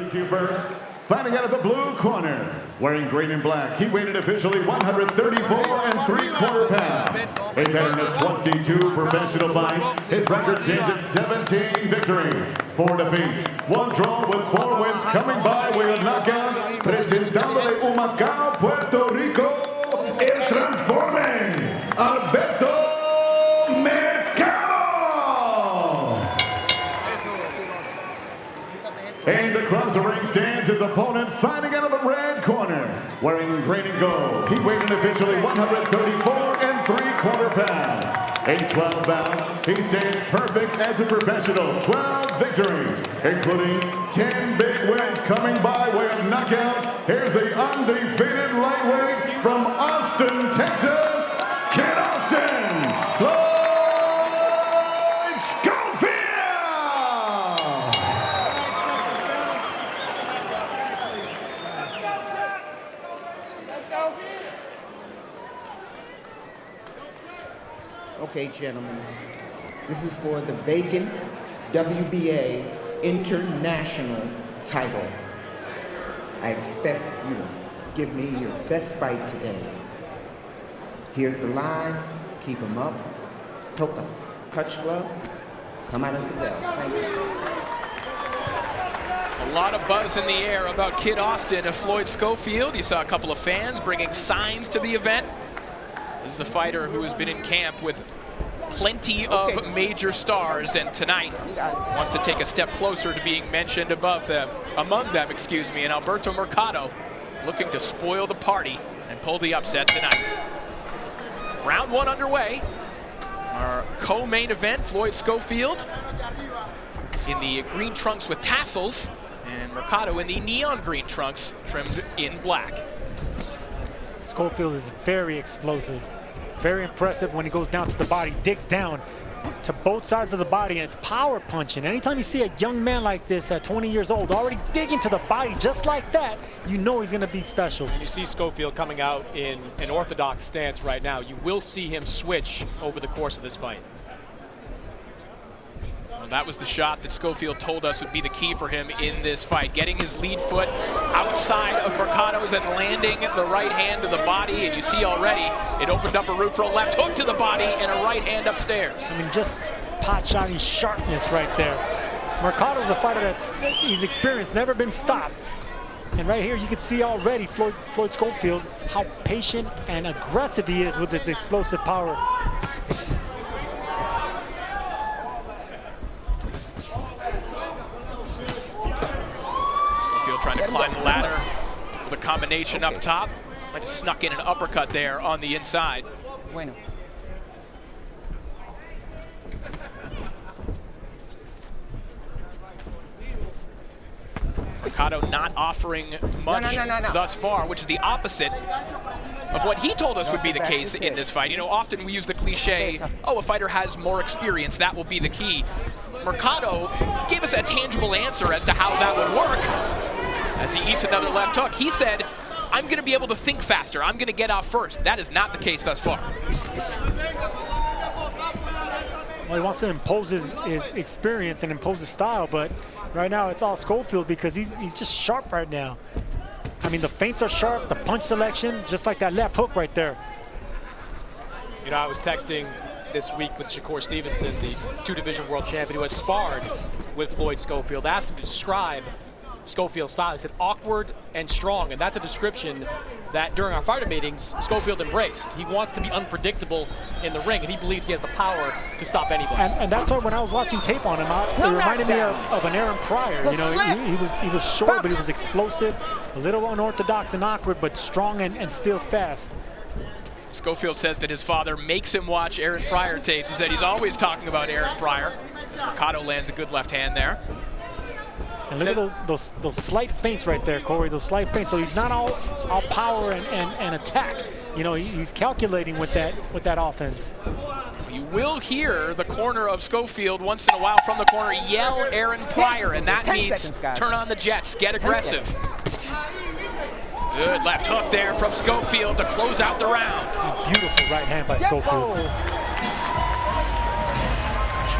Introducing to you first, fighting out of the blue corner, wearing green and black, he weighed in officially 134 3/4 pounds. A veteran of 22 professional fights, his record stands at 17 victories, 4 defeats, 1 draw with 4 wins coming by way of knockout. Presentando de Humacao, Puerto Rico, el transforme, Alberto Mercado. And across the ring stands his opponent, fighting out of the red corner, wearing green and gold. He weighed in officially 134 3/4 pounds. In 12 bouts, he stands perfect as a professional. 12 victories, including 10 big wins coming by way of knockout. Here's the undefeated lightweight from Austin, Texas, Kid Austin, Floyd Schofield. Okay, gentlemen, this is for the vacant WBA International Title. I expect you to give me your best fight today. Here's the line. Keep them up. Tokas, touch gloves. Come out of the bell. Thank you. A lot of buzz in the air about Kid Austin and Floyd Schofield. You saw a couple of fans bringing signs to the event. This is a fighter who has been in camp with plenty of major stars, and tonight wants to take a step closer to being mentioned among them, and Alberto Mercado looking to spoil the party and pull the upset tonight. Round 1 underway. Our co-main event, Floyd Schofield in the green trunks with tassels, and Marcato in the neon green trunks trimmed in black. Schofield is very explosive, very impressive when he goes down to the body, digs down to both sides of the body, and it's power punching. Anytime you see a young man like this at 20 years old already digging to the body just like that, you know he's going to be special. You see Schofield coming out in an orthodox stance right now. You will see him switch over the course of this fight. Well, that was the shot that Schofield told us would be the key for him in this fight. Getting his lead foot outside of Marcato's and landing the right hand to the body. And you see already, it opened up a route for a left hook to the body and a right hand upstairs. I mean, just pot-shotting sharpness right there. Marcato's a fighter that he's experienced, never been stopped. And right here, you can see already Floyd Schofield, how patient and aggressive he is with his explosive power. Trying to climb the ladder with a combination up top. Might have snuck in an uppercut there on the inside. Bueno. Marcato not offering much thus far, which is the opposite of what he told us would be the case in this fight. You know, often we use the cliche, oh, a fighter has more experience, that will be the key. Marcato gave us a tangible answer as to how that would work. As he eats another left hook, he said, I'm going to be able to think faster. I'm going to get out first. That is not the case thus far. Well, he wants to impose his experience and impose his style, but right now it's all Schofield because he's just sharp right now. I mean, the feints are sharp, the punch selection, just like that left hook right there. You know, I was texting this week with Shakur Stevenson, the 2-division world champion who has sparred with Floyd Schofield. Asked him to describe Schofield's style. He said awkward and strong, and that's a description that during our fighter meetings Schofield embraced. He wants to be unpredictable in the ring, and he believes he has the power to stop anybody. And that's why when I was watching tape on him, it reminded me of an Aaron Pryor. You know, he was short, but he was explosive, a little unorthodox and awkward, but strong and still fast. Schofield says that his father makes him watch Aaron Pryor tapes. He said he's always talking about Aaron Pryor. Mercado lands a good left hand there. And look at those slight feints right there, Corey, those slight feints. So he's not all power and attack. You know, he's calculating with that offense. You will hear the corner of Schofield once in a while from the corner yell Aaron Pryor, and that means turn on the jets, get aggressive. Good left hook there from Schofield to close out the round. Beautiful right hand by Schofield.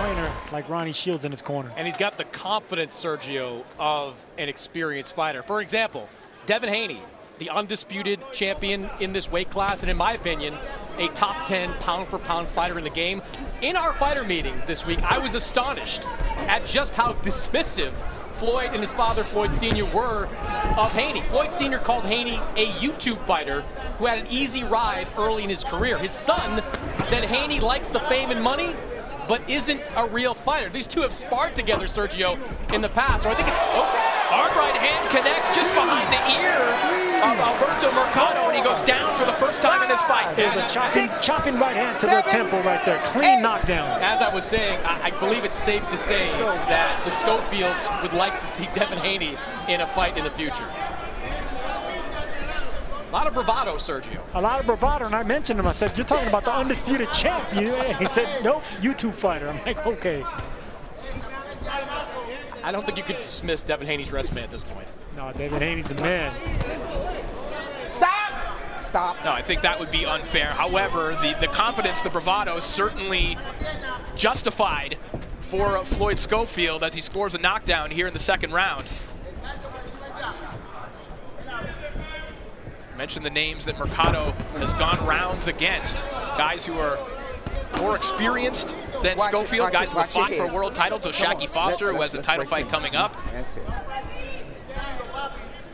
trainer like Ronnie Shields in his corner. And he's got the confidence, Sergio, of an experienced fighter. For example, Devin Haney, the undisputed champion in this weight class, and in my opinion, a top 10 pound-for-pound fighter in the game. In our fighter meetings this week, I was astonished at just how dismissive Floyd and his father, Floyd Sr., were of Haney. Floyd Sr. called Haney a YouTube fighter who had an easy ride early in his career. His son said Haney likes the fame and money, but isn't a real fighter. These two have sparred together, Sergio, in the past. Or I think it's... Hard right hand connects just behind the ear of Alberto Mercado, and he goes down for the first time in this fight. There's a chopping right hand to the temple right there. Clean knockdown. As I was saying, I believe it's safe to say that the Schofields would like to see Devin Haney in a fight in the future. A lot of bravado, Sergio. A lot of bravado, and I mentioned him. I said, you're talking about the undisputed champ. He said, nope, YouTube fighter. I'm like, okay. I don't think you could dismiss Devin Haney's resume at this point. No, Devin Haney's the man. Stop! Stop. No, I think that would be unfair. However, the confidence, the bravado, certainly justified for Floyd Schofield as he scores a knockdown here in the second round. Mention the names that Marcato has gone rounds against. Guys who are more experienced than Schofield, guys who have fought for a world title, to Shacky Foster, who has a title fight coming up. That's it.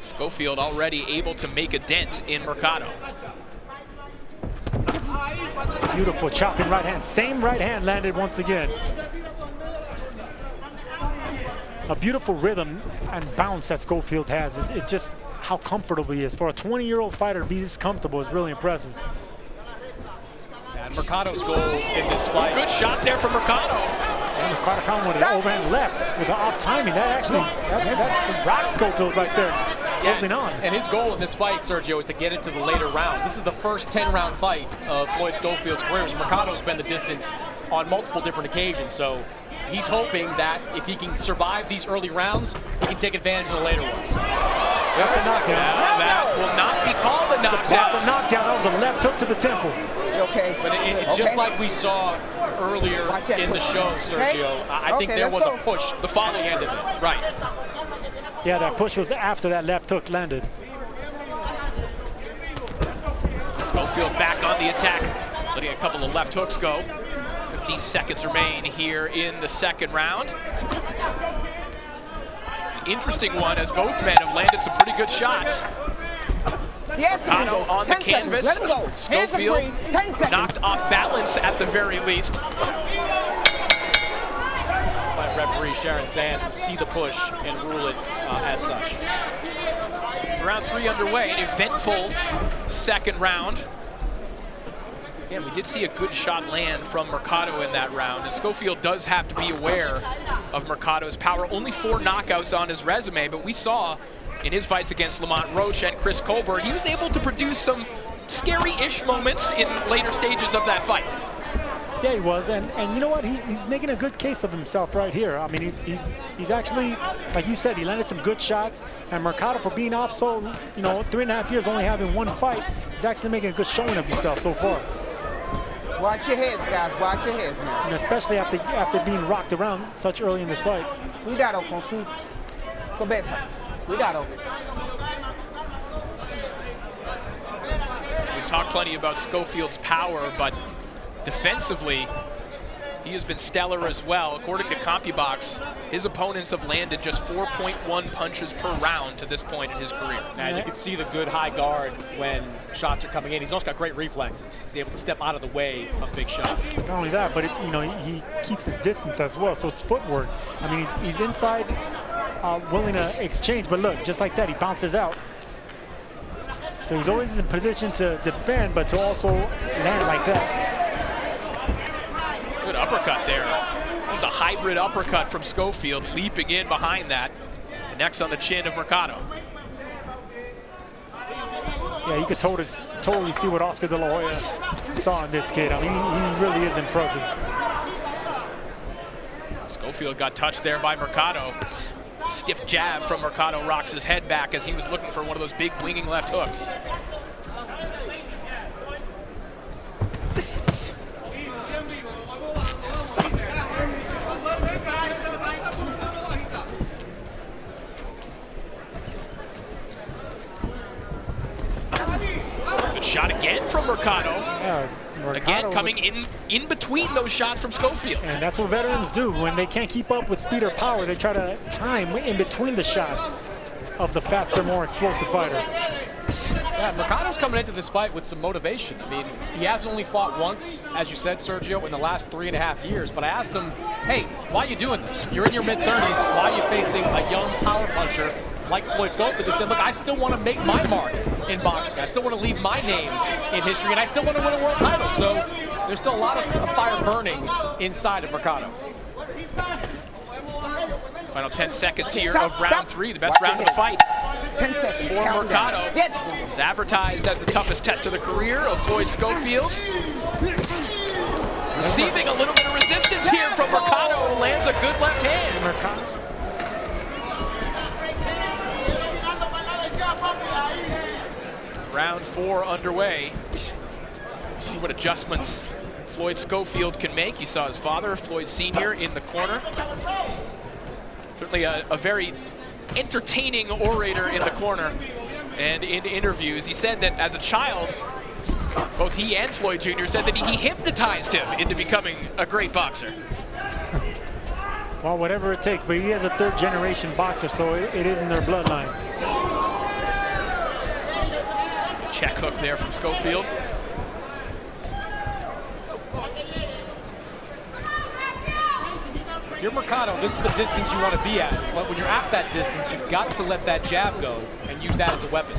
Schofield already able to make a dent in Marcato. Beautiful chopping right hand. Same right hand landed once again. A beautiful rhythm and bounce that Schofield has. It's just how comfortable he is. For a 20-year-old fighter to be this comfortable is really impressive. And Mercado's goal in this fight. Good shot there from Mercado. And Mercado coming with an overhand left with the off timing. That actually that rocks Schofield right there. Holding on. And his goal in this fight, Sergio, is to get into the later round. This is the first 10-round fight of Floyd Schofield's career. Mercado's been the distance on multiple different occasions. So he's hoping that if he can survive these early rounds, he can take advantage of the later ones. That's a knockdown. That will not be called a knockdown. That's a knockdown. That was a left hook to the temple. Okay. But it's just like we saw earlier in the show, Sergio. I think there was a push the following end of it. Right. Yeah, that push was after that left hook landed. Schofield back on the attack, letting a couple of left hooks go. 15 seconds remain here in the second round. Interesting one, as both men have landed some pretty good shots. Mercado on the canvas. Let him go. Schofield 10 seconds. knocked off balance at the very least. By referee Sharon Sands to see the push and rule it as such. Round 3 underway, an eventful second round. Again, we did see a good shot land from Mercado in that round, and Schofield does have to be aware of Mercado's power. Only 4 knockouts on his resume, but we saw in his fights against Lamont Roach and Chris Colbert, he was able to produce some scary-ish moments in later stages of that fight. Yeah, he was, and you know what? He's making a good case of himself right here. I mean, he's actually, like you said, he landed some good shots, and Mercado, for being off so, 3.5 years, only having 1 fight, he's actually making a good showing of himself so far. Watch your heads, guys. Watch your heads now. And especially after being rocked around such early in this fight. Cuidado con su cabeza. Cuidado. We've talked plenty about Schofield's power, but defensively, he has been stellar as well. According to CompuBox, his opponents have landed just 4.1 punches per round to this point in his career. And you can see the good high guard when shots are coming in. He's also got great reflexes. He's able to step out of the way of big shots. Not only that, but he keeps his distance as well, so it's footwork. I mean, he's inside, willing to exchange, but look, just like that, he bounces out. So he's always in position to defend, but to also land like that. Good uppercut there. Just a hybrid uppercut from Schofield, leaping in behind that. Connects on the chin of Mercado. Yeah, you could totally see what Oscar De La Hoya saw in this kid. I mean, he really is impressive. Schofield got touched there by Mercado. Stiff jab from Mercado rocks his head back as he was looking for one of those big winging left hooks. shot again from Mercado. Yeah, Mercado Again, coming in between those shots from Schofield. And that's what veterans do. When they can't keep up with speed or power, they try to time in between the shots of the faster, more explosive fighter. Yeah, Mercado's coming into this fight with some motivation. I mean, he has only fought once, as you said, Sergio, in the last 3.5 years. But I asked him, hey, why are you doing this? You're in your mid-30s. Why are you facing a young power puncher like Floyd Schofield? He said, look, I still want to make my mark in boxing. I still want to leave my name in history, and I still want to win a world title. So there's still a lot of fire burning inside of Mercado. Final 10 seconds here of round 3, the best round of the fight. 10 seconds. For Mercado, it's advertised as the toughest test of the career of Floyd Schofield. Receiving a little bit of resistance here from Mercado, who lands a good left hand. Round 4 underway. See what adjustments Floyd Schofield can make. You saw his father, Floyd Sr., in the corner. Certainly a very entertaining orator in the corner and in interviews. He said that as a child, both he and Floyd Jr. said that he hypnotized him into becoming a great boxer. Well, whatever it takes, but he is a third-generation boxer, so it is in their bloodline. Check hook there from Schofield. If you're Mercado, this is the distance you want to be at. But when you're at that distance, you've got to let that jab go and use that as a weapon.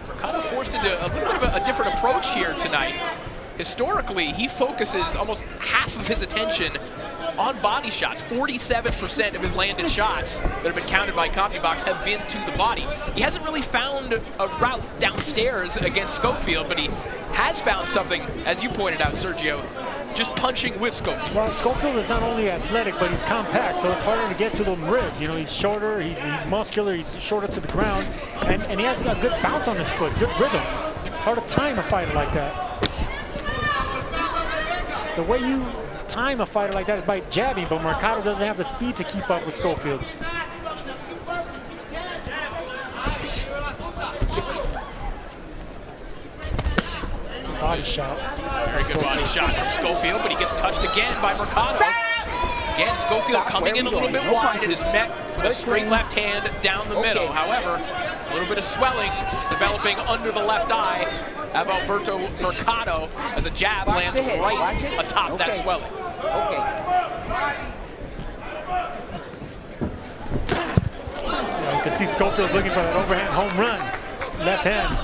Mercado forced into a little bit of a different approach here tonight. Historically, he focuses almost half of his attention on body shots. 47% of his landed shots that have been counted by CompuBox have been to the body. He hasn't really found a route downstairs against Schofield, but he has found something, as you pointed out, Sergio, just punching with Schofield. Well, Schofield is not only athletic, but he's compact, so it's harder to get to the ribs. You know, he's shorter, he's muscular, he's shorter to the ground, and he has a good bounce on his foot, good rhythm. It's hard to time a fighter like that. The way you time a fighter like that is by jabbing, but Mercado doesn't have the speed to keep up with Schofield. Body shot. Very good body shot from Schofield, but he gets touched again by Mercado. Again, Schofield coming in a little bit wide and is met with a straight left hand down the middle. However, a little bit of swelling developing under the left eye of Alberto Mercado as a jab lands right atop that swelling. You can see Schofield's looking for that overhand home run, left hand.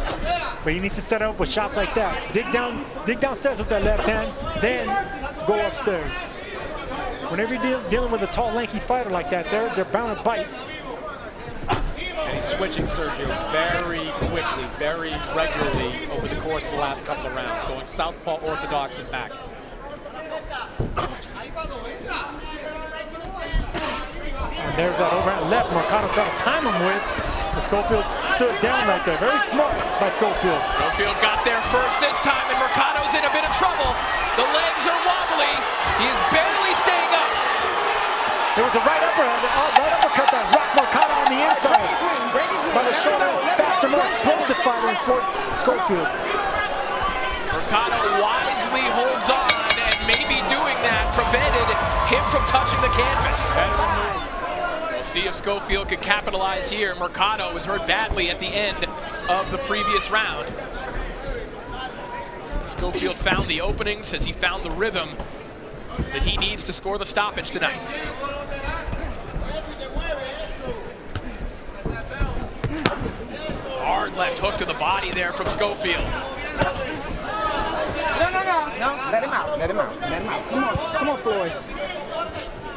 But he needs to set up with shots like that. Dig downstairs with that left hand, then go upstairs. Whenever you're dealing with a tall, lanky fighter like that, they're bound to bite. And he's switching, Sergio, very quickly, very regularly over the course of the last couple of rounds, going southpaw orthodox and back. And there's that overhand left Mercado tried to time him with. But Schofield stood down right there. Very smart by Schofield. Schofield got there first this time, and Mercado's in a bit of trouble. The legs are wobbly. He is barely staying up. There was a right uppercut that rocked Mercado on the inside by the shorter, faster, more explosive fighter in Floyd Schofield. Mercado wisely holds on, and maybe doing that prevented him from touching the canvas. We'll see if Schofield can capitalize here. Mercado was hurt badly at the end of the previous round. Schofield found the openings as he found the rhythm that he needs to score the stoppage tonight. Hard left hook to the body there from Schofield. No, let him out. Come on, Floyd.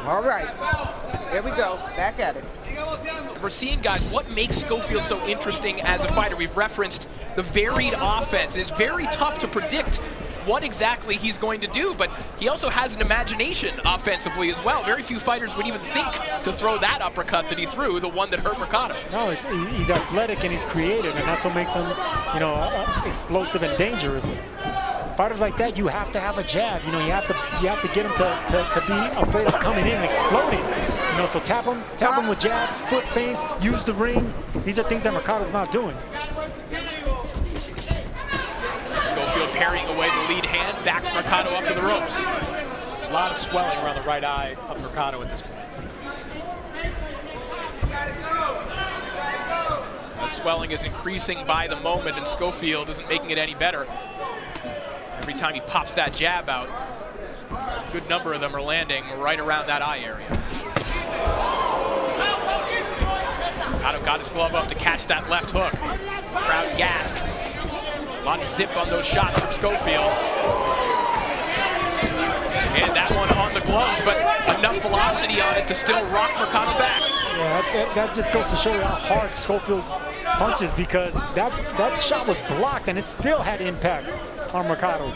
All right, here we go, back at it. We're seeing, guys, what makes Schofield so interesting as a fighter. We've referenced the varied offense. It's very tough to predict what exactly he's going to do, but he also has an imagination offensively as well. Very few fighters would even think to throw that uppercut that he threw, the one that hurt Mercado. No, he's athletic and he's creative, and that's what makes him, explosive and dangerous. fighters like that, you have to have a jab. You know, you have to get them to be afraid of coming in and exploding. You know, so tap them with jabs, foot feints, use the ring. These are things that Mercado's not doing. Schofield parrying away the lead hand, backs Marcato up to the ropes. A lot of swelling around the right eye of Mercado at this point. The swelling is increasing by the moment, and Schofield isn't making it any better. Every time he pops that jab out, a good number of them are landing right around that eye area. Mercado got his glove up to catch that left hook. Crowd gasped. A lot of zip on those shots from Schofield. And that one on the gloves, but enough velocity on it to still rock Mercado back. Yeah, that just goes to show you how hard Schofield punches, because that shot was blocked and it still had impact on Mercado.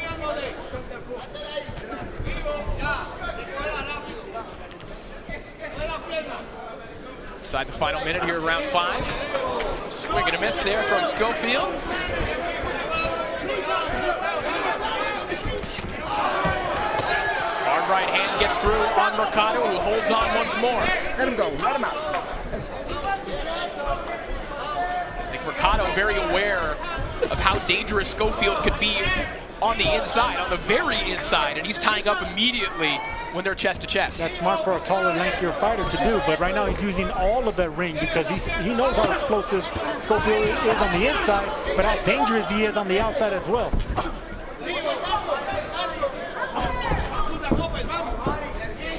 Inside the final minute here, round 5. Swing and a miss there from Schofield. Hard right hand gets through on Mercado, who holds on once more. Let him go. Let him out. I think Mercado very aware of how dangerous Schofield could be on the inside, on the very inside, and he's tying up immediately when they're chest to chest. That's smart for a taller, lankier fighter to do, but right now he's using all of that ring because he knows how explosive Schofield is on the inside, but how dangerous he is on the outside as well.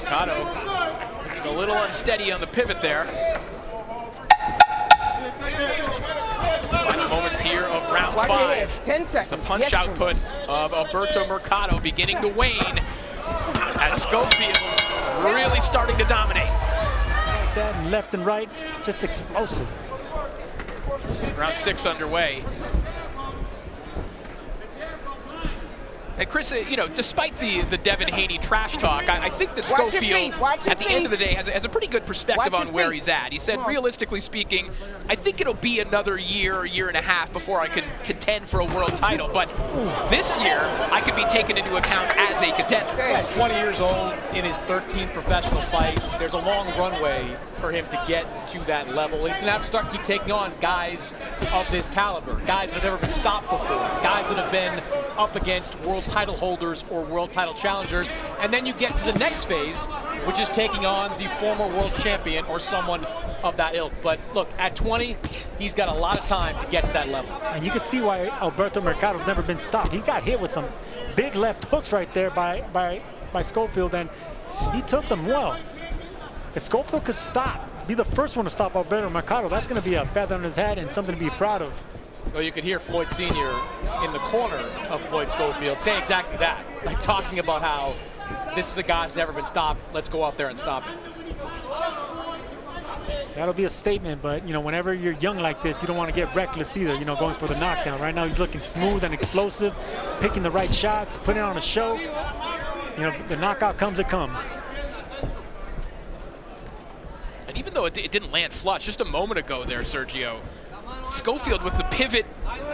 Mercado looking a little unsteady on the pivot there. Final moments here of round 5. Watch your hips. 10 seconds. The punch output of Alberto Mercado beginning to wane as Schofield really starting to dominate. Like that, and left and right, just explosive. Round 6 underway. And Chris, you know, despite the Devin Haney trash talk, I think that Schofield, at the end of the day, has a pretty good perspective on where he's at. He said, realistically speaking, I think it'll be another year and a half before I can contend for a world title. But this year, I could be taken into account as a contender. He's 20 years old in his 13th professional fight. There's a long runway for him to get to that level. He's going to have to keep taking on guys of this caliber, guys that have never been stopped before, guys that have been up against world title holders or world title challengers. And then you get to the next phase, which is taking on the former world champion or someone of that ilk. But look, at 20, he's got a lot of time to get to that level. And you can see why Alberto Mercado's never been stopped. He got hit with some big left hooks right there by Schofield, and he took them well. If Schofield could be the first one to stop Alberto Mercado, that's going to be a feather in his hat and something to be proud of. Well, you could hear Floyd Sr. in the corner of Floyd Schofield saying exactly that, like talking about how this is a guy that's never been stopped. Let's go out there and stop him. That'll be a statement, but you know, whenever you're young like this, you don't want to get reckless either, you know, going for the knockdown. Right now he's looking smooth and explosive, picking the right shots, putting on a show. You know, the knockout comes, it comes. And even though it didn't land flush, just a moment ago there, Sergio, Schofield with the pivot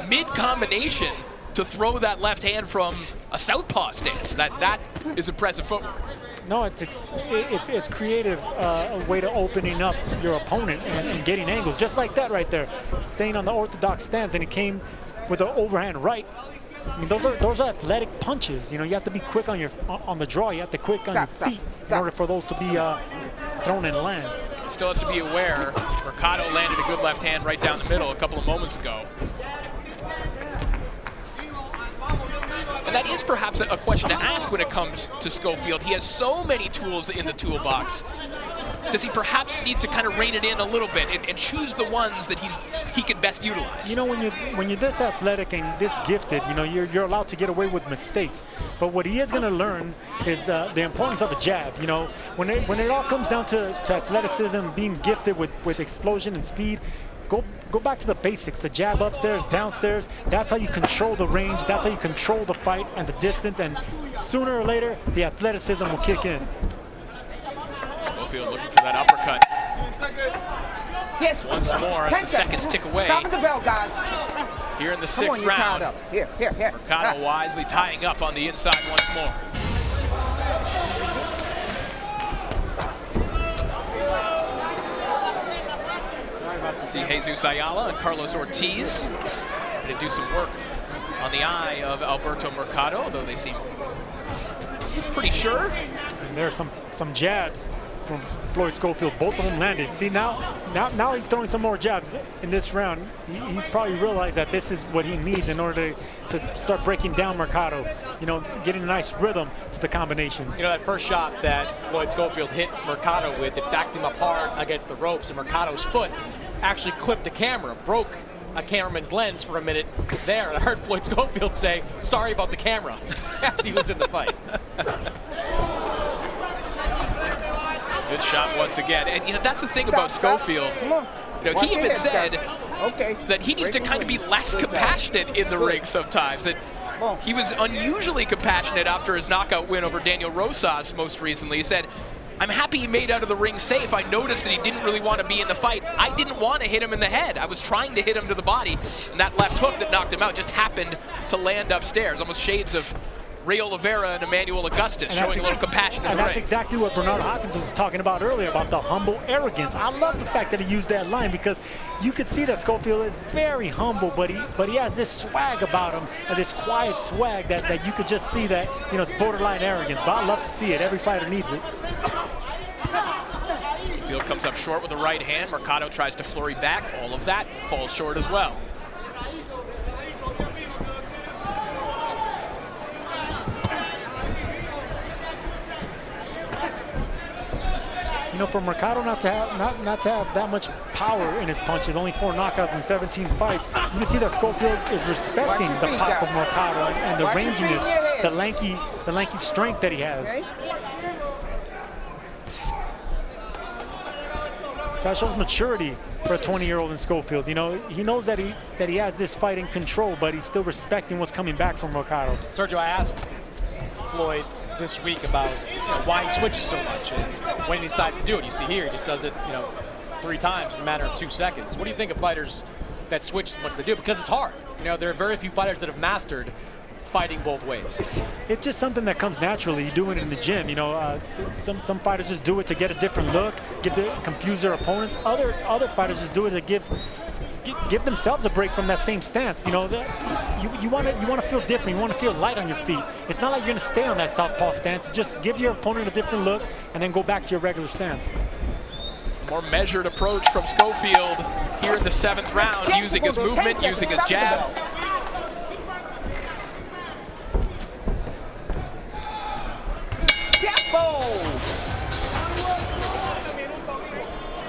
mid-combination to throw that left hand from a southpaw stance. That is impressive footwork. No, it's creative, a way to opening up your opponent and getting angles, just like that right there. Staying on the orthodox stance, and he came with an overhand right. I mean, those are athletic punches. You know, you have to be quick on the draw. You have to quick on your feet in order for those to be thrown and land. Still has to be aware, Marcato landed a good left hand right down the middle a couple of moments ago. And that is perhaps a question to ask when it comes to Schofield. He has so many tools in the toolbox. Does he perhaps need to kind of rein it in a little bit and choose the ones that he can best utilize? You know, when you're this athletic and this gifted, you know, you're allowed to get away with mistakes. But what he is going to learn is the importance of a jab. You know, when it all comes down to athleticism, being gifted with explosion and speed, go back to the basics. The jab upstairs, downstairs. That's how you control the range. That's how you control the fight and the distance. And sooner or later, the athleticism will kick in. Schofield looking for that uppercut. This Once more, as the seconds tick away. Stop at the bell, guys. Here in the Come on, sixth you're tied round, up. Here. Mercado wisely tying up on the inside once more. See Jesus Ayala and Carlos Ortiz going to do some work on the eye of Alberto Mercado, although they seem pretty sure. And there are some jabs from Floyd Schofield. Both of them landed. See, now he's throwing some more jabs in this round. He's probably realized that this is what he needs in order to start breaking down Marcato. You know, getting a nice rhythm to the combinations. You know, that first shot that Floyd Schofield hit Mercado with, it backed him apart against the ropes, and Mercado's foot actually clipped the camera, broke a cameraman's lens for a minute there. I heard Floyd Schofield say, "Sorry about the camera," as he was in the fight. Good shot once again. And, you know, that's the thing about Schofield. Come on. You know, Watch he your even heads, said guys. that he needs to kind of be less compassionate in the ring sometimes. That he was unusually compassionate after his knockout win over Daniel Rosas most recently. He said, "I'm happy he made out of the ring safe. I noticed that he didn't really want to be in the fight. I didn't want to hit him in the head. I was trying to hit him to the body, and that left hook that knocked him out just happened to land upstairs." Almost shades of Ray Oliveira and Emmanuel Augustus, showing a little compassion in the ring. And that's exactly what Bernardo Hopkins was talking about earlier, about the humble arrogance. I love the fact that he used that line, because you could see that Schofield is very humble, but he has this swag about him, and this quiet swag that you could just see that, you know, it's borderline arrogance. But I love to see it. Every fighter needs it. Field comes up short with the right hand. Mercado tries to flurry back. All of that falls short as well. You know, for Mercado not to have that much power in his punches, only 4 knockouts in 17 fights, you can see that Schofield is respecting the pop of Mercado and the ranginess, the lanky strength that he has. Okay. So that shows maturity for a 20-year-old in Schofield. You know, he knows that he has this fight in control, but he's still respecting what's coming back from Mercado. Sergio, I asked Floyd this week about why he switches so much and when he decides to do it. You see here, he just does it, 3 times in a matter of 2 seconds. What do you think of fighters that switch as much as they do? Because it's hard. You know, there are very few fighters that have mastered fighting both ways. It's just something that comes naturally. You do it in the gym. You know, some fighters just do it to get a different look, confuse their opponents. Other fighters just do it to give themselves a break from that same stance. You know, you want to feel different. You want to feel light on your feet. It's not like you're going to stay on that southpaw stance. Just give your opponent a different look and then go back to your regular stance. More measured approach from Schofield here in the 7th round, using his movement, using his jab.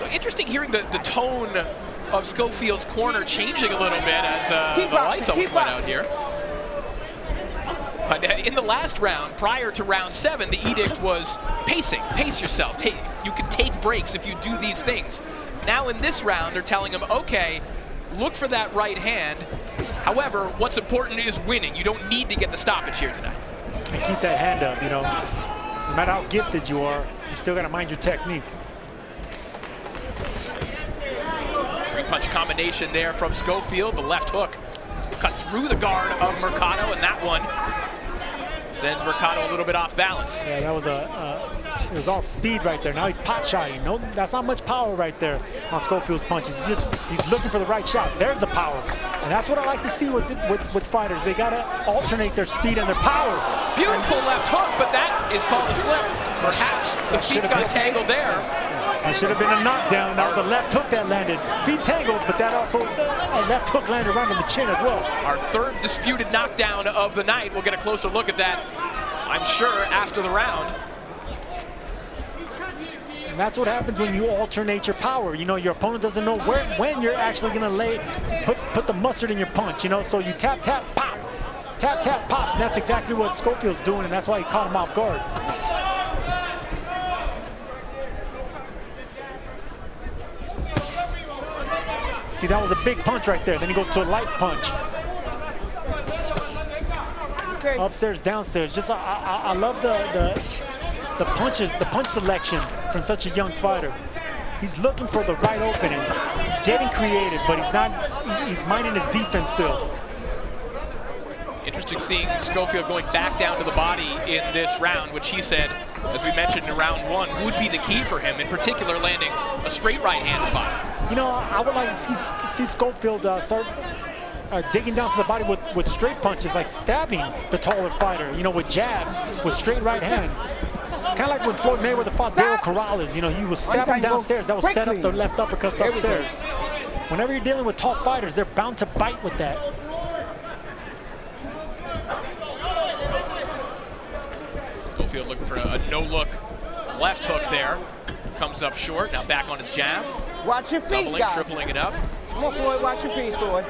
Interesting hearing the tone of Schofield's corner changing a little bit as the lights almost went out here. But in the last round, prior to round 7, the edict was pacing. Pace yourself. You can take breaks if you do these things. Now in this round, they're telling him, okay, look for that right hand. However, what's important is winning. You don't need to get the stoppage here tonight. And keep that hand up, you know. No matter how gifted you are, you still got to mind your technique. 3-punch combination there from Schofield. The left hook cut through the guard of Mercado, and that one sends Mercado a little bit off balance. Yeah, that was it was all speed right there. Now he's pot shotting. No, that's not much power right there on Schofield's punches. He's looking for the right shots. There's the power, and that's what I like to see with fighters. They gotta alternate their speed and their power. Beautiful left hook, but that is called a slip. Perhaps the feet got tangled there. That should have been a knockdown. That was a left hook that landed. Feet tangled, but that also a left hook landed right on the chin as well. Our 3rd disputed knockdown of the night. We'll get a closer look at that, I'm sure, after the round. And that's what happens when you alternate your power. You know, your opponent doesn't know when you're actually going to put the mustard in your punch, you know, so you tap, tap, pop. Tap, tap, pop. And that's exactly what Schofield's doing, and that's why he caught him off guard. See, that was a big punch right there. Then he goes to a light punch. Okay. Upstairs, downstairs. Just I love the punches, the punch selection from such a young fighter. He's looking for the right opening. He's getting creative, but he's minding his defense still. Interesting seeing Schofield going back down to the body in this round, which he said, as we mentioned in round 1, would be the key for him, in particular landing a straight right hand fight. You know, I would like to see Schofield start digging down to the body with straight punches, like stabbing the taller fighter, you know, with jabs, with straight right hands. Kind of like when Floyd Mayweather fought Daryl Corrales, you know, he was stabbing downstairs. That was set up the left uppercuts upstairs. Whenever you're dealing with tall fighters, they're bound to bite with that. Schofield looking for a no-look left hook there. Comes up short, now back on his jab. Watch your feet, Doubling, guys. tripling it up. Come on, Floyd, watch your feet, Floyd.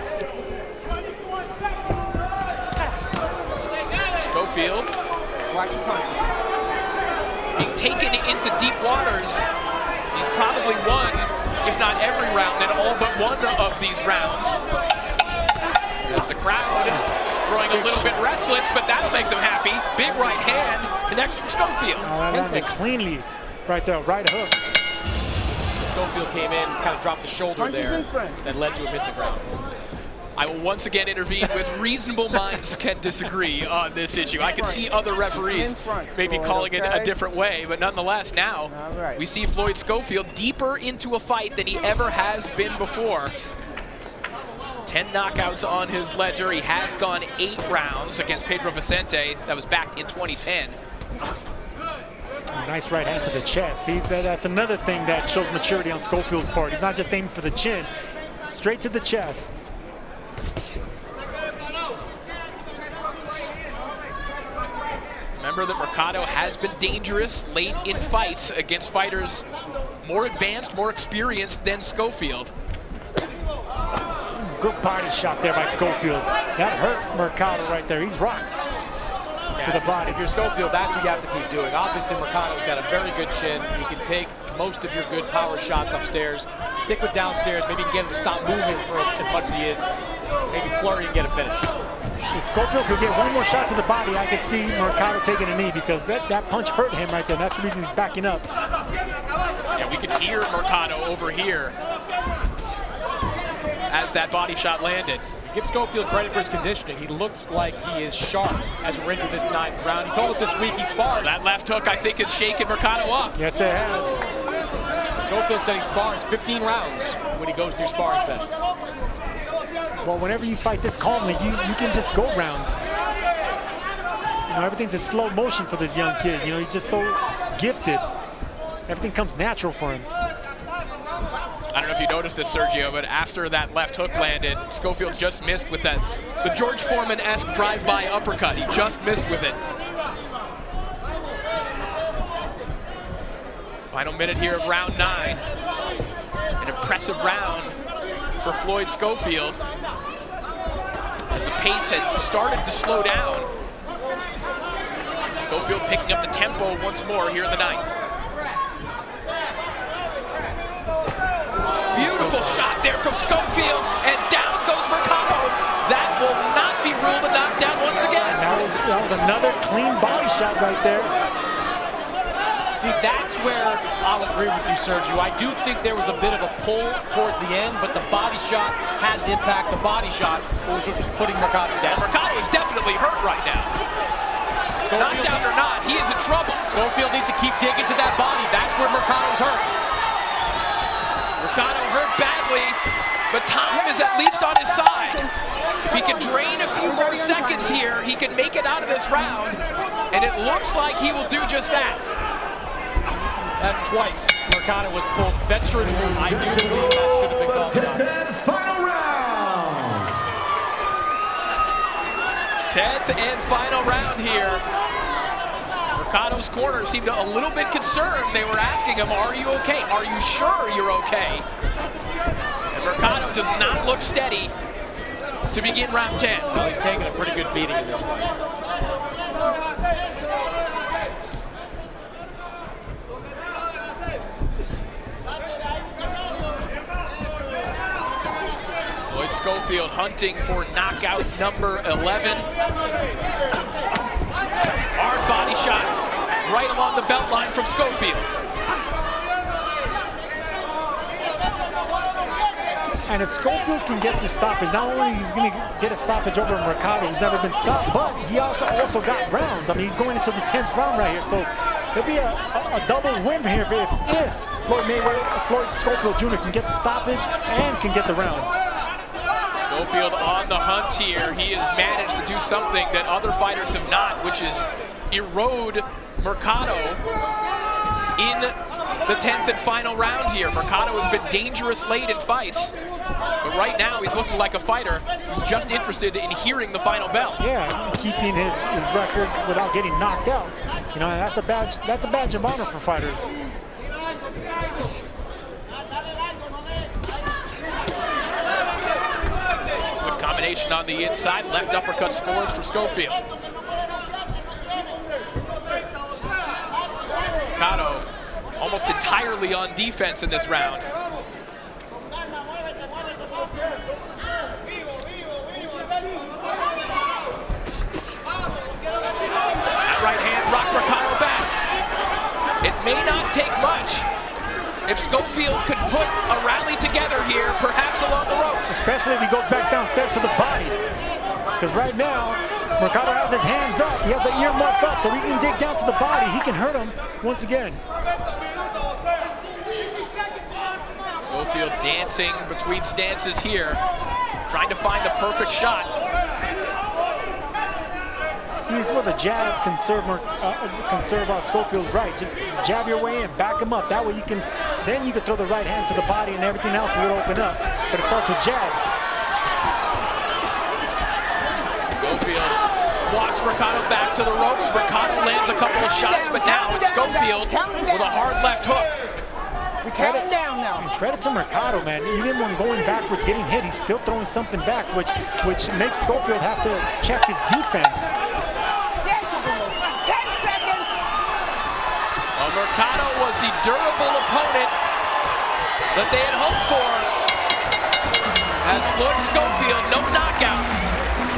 Schofield Watch your punches. being taken into deep waters. He's probably won, if not every round, then all but one of these rounds. As the crowd growing a little bit restless, but that'll make them happy. Big right hand connects for Schofield. That landed cleanly right there, right hook. Schofield came in, kind of dropped the shoulder Punches there, in front. that led to him hitting the ground. I will once again intervene with reasonable minds can disagree on this issue. I can see other referees maybe Floyd, calling it a okay? different way, but nonetheless now All right. we see Floyd Schofield deeper into a fight than he ever has been before. 10 knockouts on his ledger. He has gone 8 rounds against Pedro Vicente. That was back in 2010. Nice right hand to the chest. See, that's another thing that shows maturity on Schofield's part. He's not just aiming for the chin, straight to the chest. Remember that Marcato has been dangerous late in fights against fighters more advanced, more experienced than Schofield. Good body shot there by Schofield. That hurt Mercado right there. He's rocked to the body. If you're Schofield, that's what you have to keep doing. Obviously, Marcato's got a very good chin. You can take most of your good power shots upstairs, stick with downstairs, maybe get him to stop moving for as much as he is, maybe flurry and get a finish. If Schofield could get one more shot to the body, I could see Mercado taking a knee, because that punch hurt him right there. That's the reason he's backing up. Yeah, we could hear Marcato over here as that body shot landed. Give Schofield credit for his conditioning. He looks like he is sharp as we're into this 9th round. He told us this week he spars. That left hook, I think, is shaking Mercado up. Yes, it has. Schofield said he spars 15 rounds when he goes through sparring sessions. Well, whenever you fight this calmly, you can just go rounds. You know, everything's in slow motion for this young kid. You know, he's just so gifted. Everything comes natural for him. I don't know if you noticed this, Sergio, but after that left hook landed, Schofield just missed with that, the George Foreman-esque drive-by uppercut. He just missed with it. Final minute here of round 9. An impressive round for Floyd Schofield, as the pace had started to slow down. Schofield picking up the tempo once more here in the 9th. Beautiful shot there from Schofield, and down goes Mercado. That will not be ruled a knockdown once again. That was another clean body shot right there. See, that's where I'll agree with you, Sergio. I do think there was a bit of a pull towards the end, but the body shot had an impact. The body shot was what was putting Mercado down. Mercado is definitely hurt right now. Knockdown or not, he is in trouble. Schofield needs to keep digging to that body. That's where Mercado's hurt. Mercado hurt badly, but time is at least on his side. If he can drain a few more seconds here, he can make it out of this round, and it looks like he will do just that. That's twice Mercado was pulled. Veteran move. I do believe that should have been called out. And final round. 10th and final round here. Mercado's corner seemed a little bit concerned. They were asking him, are you okay? Are you sure you're okay? And Mercado does not look steady to begin round 10. Well, he's taking a pretty good beating in this one. Floyd Schofield hunting for knockout number 11. Hard body shot right along the belt line from Schofield. And if Schofield can get the stoppage, not only he's going to get a stoppage over Mercado, who's never been stopped, but he also got rounds. I mean, he's going into the 10th round right here, so it'll be a double win here if Floyd Schofield Jr. can get the stoppage and can get the rounds. Schofield on the hunt here. He has managed to do something that other fighters have not, which is erode Mercado in the 10th and final round here. Mercado has been dangerous late in fights, but right now he's looking like a fighter who's just interested in hearing the final bell. Yeah, keeping his record without getting knocked out. You know, that's a badge of honor for fighters. Good combination on the inside, left uppercut scores for Schofield. Marcato almost entirely on defense in this round. That right hand rocked Marcato back. It may not take much. If Schofield could put a rally together here, perhaps along the ropes. Especially if he goes back downstairs to the body. Because right now, Marcato has his hands up. He has the earmuffs up, so he can dig down to the body. He can hurt him once again. Schofield dancing between stances here, trying to find the perfect shot. See, this is where the jab can serve Schofield's right. Just jab your way in, back him up. That way then you can throw the right hand to the body and everything else will open up. But it starts with jabs. Schofield walks Marcato back to the ropes. Marcato lands a couple of shots, but now it's Schofield with a hard left hook. We're counting down now. Credit to Mercado, man. Even when going backwards, getting hit, he's still throwing something back, which makes Schofield have to check his defense. 10 seconds. Well, Marcato was the durable opponent that they had hoped for. As Floyd Schofield, no knockout,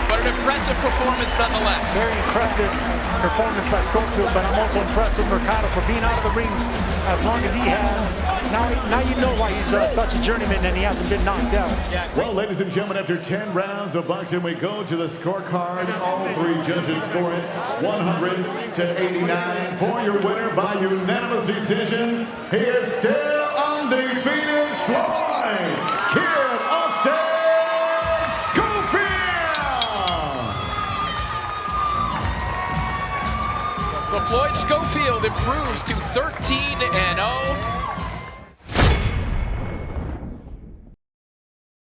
but an impressive performance nonetheless. Very impressive performance by Schofield, but I'm also impressed with Mercado for being out of the ring as long as he has. Now you know why he's such a journeyman and he hasn't been knocked out. Well, ladies and gentlemen, after 10 rounds of boxing, we go to the scorecards. All three judges score it 100-89 for your winner by unanimous decision. He is still undefeated, Floyd Schofield. So Floyd Schofield improves to 13-0.